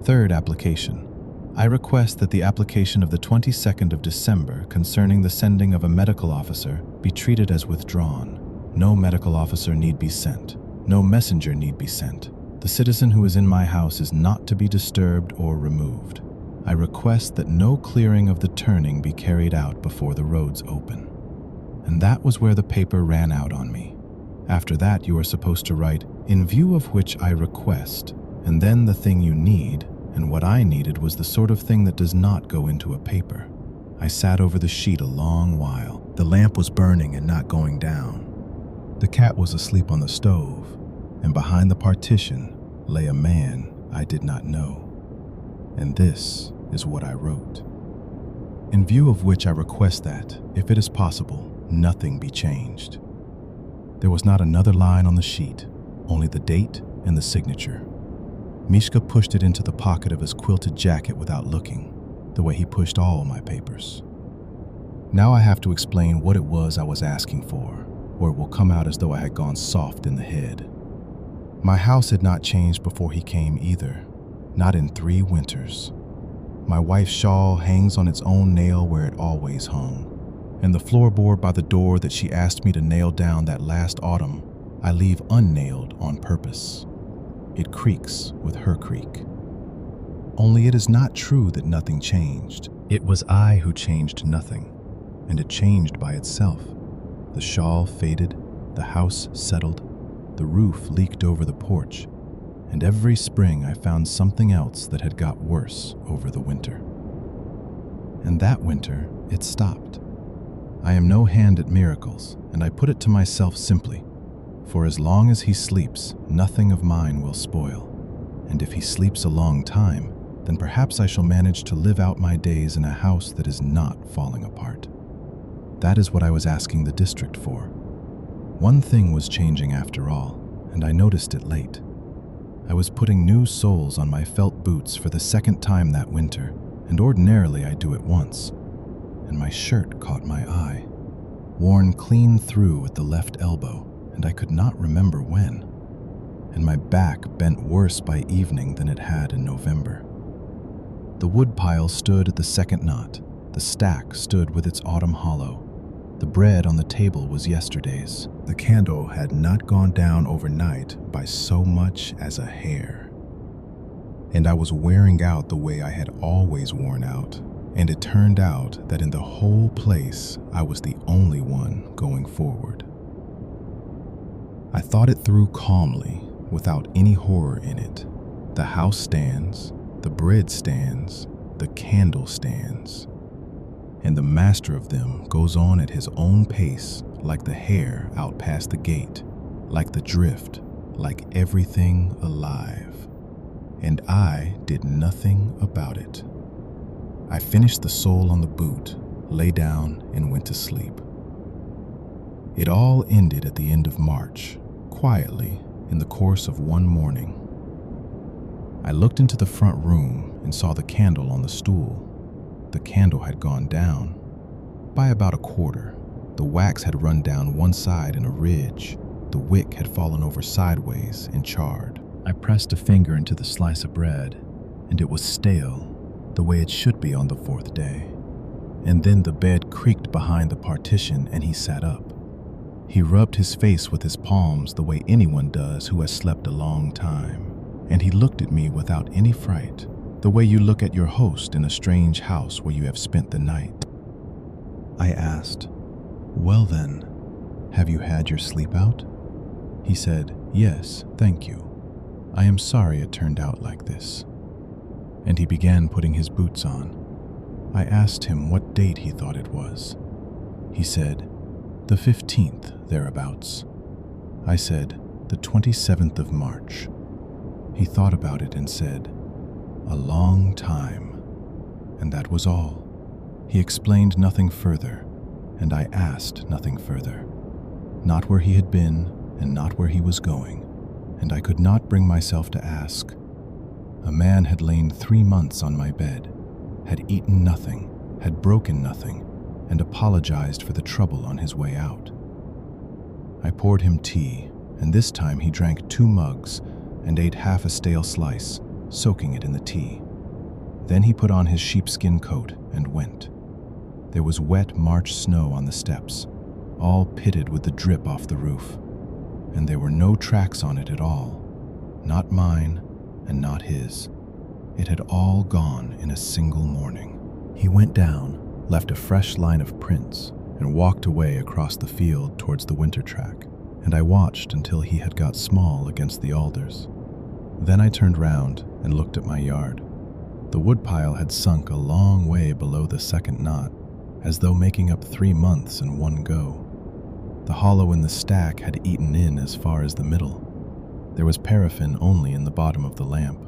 Third application. I request that the application of the 22nd of December concerning the sending of a medical officer be treated as withdrawn. No medical officer need be sent. No messenger need be sent. The citizen who is in my house is not to be disturbed or removed. I request that no clearing of the turning be carried out before the roads open. And that was where the paper ran out on me. After that, you are supposed to write, in view of which I request, and then the thing you need, and what I needed was the sort of thing that does not go into a paper. I sat over the sheet a long while. The lamp was burning and not going down. The cat was asleep on the stove, and behind the partition lay a man I did not know. And this is what I wrote. In view of which I request that, if it is possible, nothing be changed. There was not another line on the sheet, only the date and the signature. Mishka pushed it into the pocket of his quilted jacket without looking, the way he pushed all my papers. Now I have to explain what it was I was asking for, or it will come out as though I had gone soft in the head. My house had not changed before he came either, not in 3 winters. My wife's shawl hangs on its own nail where it always hung, and the floorboard by the door that she asked me to nail down that last autumn, I leave unnailed on purpose. It creaks with her creak. Only it is not true that nothing changed. It was I who changed nothing, and it changed by itself. The shawl faded, the house settled, the roof leaked over the porch, and every spring I found something else that had got worse over the winter. And that winter, it stopped. I am no hand at miracles, and I put it to myself simply, for as long as he sleeps, nothing of mine will spoil. And if he sleeps a long time, then perhaps I shall manage to live out my days in a house that is not falling apart. That is what I was asking the district for. One thing was changing after all, and I noticed it late. I was putting new soles on my felt boots for the 2nd time that winter, and ordinarily I do it once. And my shirt caught my eye, worn clean through at the left elbow, and I could not remember when. And my back bent worse by evening than it had in November. The wood pile stood at the 2nd knot. The stack stood with its autumn hollow. The bread on the table was yesterday's. The candle had not gone down overnight by so much as a hair. And I was wearing out the way I had always worn out, and it turned out that in the whole place I was the only one going forward. I thought it through calmly, without any horror in it. The house stands, the bread stands, the candle stands. And the master of them goes on at his own pace, like the hare out past the gate, like the drift, like everything alive. And I did nothing about it. I finished the sole on the boot, lay down, and went to sleep. It all ended at the end of March, quietly, in the course of one morning. I looked into the front room and saw the candle on the stool. The candle had gone down by about a quarter. The wax had run down one side in a ridge. The wick had fallen over sideways and charred. I pressed a finger into the slice of bread, and it was stale, the way it should be on the 4th day. And then the bed creaked behind the partition and he sat up. He rubbed his face with his palms the way anyone does who has slept a long time, and he looked at me without any fright, the way you look at your host in a strange house where you have spent the night. I asked, "Well then, have you had your sleep out?" He said, "Yes, thank you. I am sorry it turned out like this." And he began putting his boots on. I asked him what date he thought it was. He said, "The 15th, thereabouts." I said, "The 27th of March." He thought about it and said, "A long time." And that was all. He explained nothing further, and I asked nothing further. Not where he had been, and not where he was going, and I could not bring myself to ask. A man had lain 3 months on my bed, had eaten nothing, had broken nothing, and apologized for the trouble on his way out. I poured him tea, and this time he drank 2 mugs and ate half a stale slice, soaking it in the tea. Then he put on his sheepskin coat and went. There was wet March snow on the steps, all pitted with the drip off the roof, and there were no tracks on it at all, not mine and not his. It had all gone in a single morning. He went down, left a fresh line of prints, and walked away across the field towards the winter track, and I watched until he had got small against the alders. Then I turned round and looked at my yard. The woodpile had sunk a long way below the second knot, as though making up 3 months in one go. The hollow in the stack had eaten in as far as the middle. There was paraffin only in the bottom of the lamp.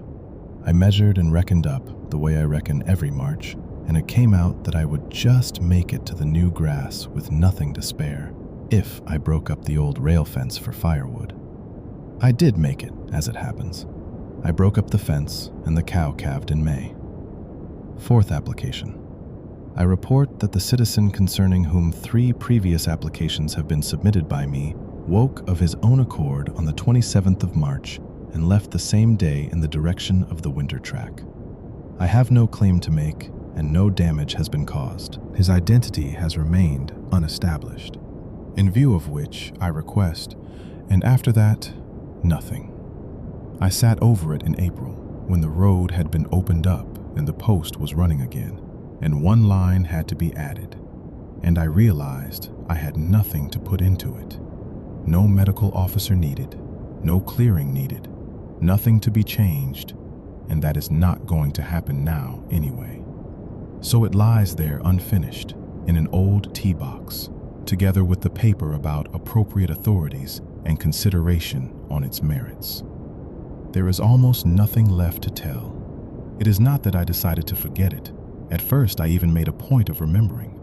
I measured and reckoned up the way I reckon every March, and it came out that I would just make it to the new grass with nothing to spare, if I broke up the old rail fence for firewood. I did make it, as it happens. I broke up the fence, and the cow calved in May. 4th application. I report that the citizen concerning whom 3 previous applications have been submitted by me woke of his own accord on the 27th of March and left the same day in the direction of the winter track. I have no claim to make, and no damage has been caused. His identity has remained unestablished, in view of which I request, and after that, nothing. I sat over it in April, when the road had been opened up and the post was running again, and 1 line had to be added, and I realized I had nothing to put into it. No medical officer needed, no clearing needed, nothing to be changed, and that is not going to happen now anyway. So it lies there unfinished in an old tea box, together with the paper about appropriate authorities and consideration on its merits. There is almost nothing left to tell. It is not that I decided to forget it. At first, I even made a point of remembering.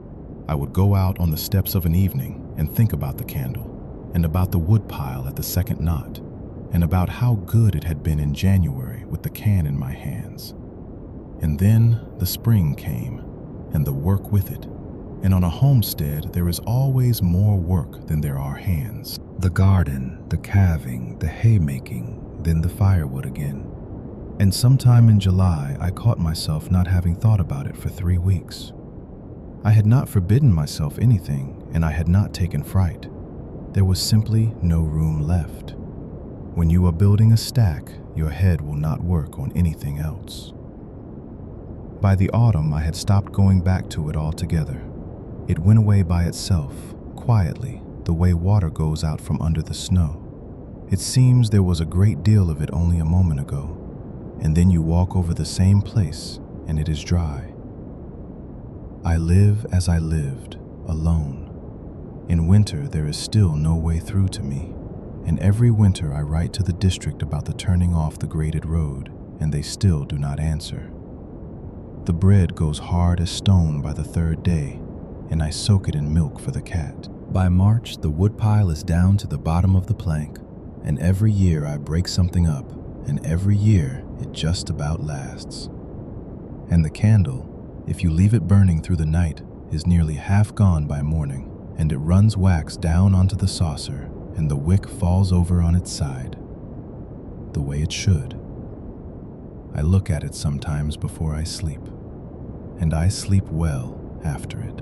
I would go out on the steps of an evening and think about the candle, and about the woodpile at the second knot, and about how good it had been in January with the can in my hands. And then the spring came, and the work with it. And on a homestead, there is always more work than there are hands. The garden, the calving, the haymaking, then the firewood again. And sometime in July, I caught myself not having thought about it for 3 weeks. I had not forbidden myself anything, and I had not taken fright. There was simply no room left. When you are building a stack, your head will not work on anything else. By the autumn, I had stopped going back to it altogether. It went away by itself, quietly, the way water goes out from under the snow. It seems there was a great deal of it only a moment ago, and then you walk over the same place and it is dry. I live as I lived, alone. In winter there is still no way through to me, and every winter I write to the district about the turning off the graded road, and they still do not answer. The bread goes hard as stone by the 3rd day, and I soak it in milk for the cat. By March, the woodpile is down to the bottom of the plank, and every year I break something up, and every year it just about lasts. And the candle, if you leave it burning through the night, is nearly half gone by morning, and it runs wax down onto the saucer, and the wick falls over on its side, the way it should. I look at it sometimes before I sleep, and I sleep well after it.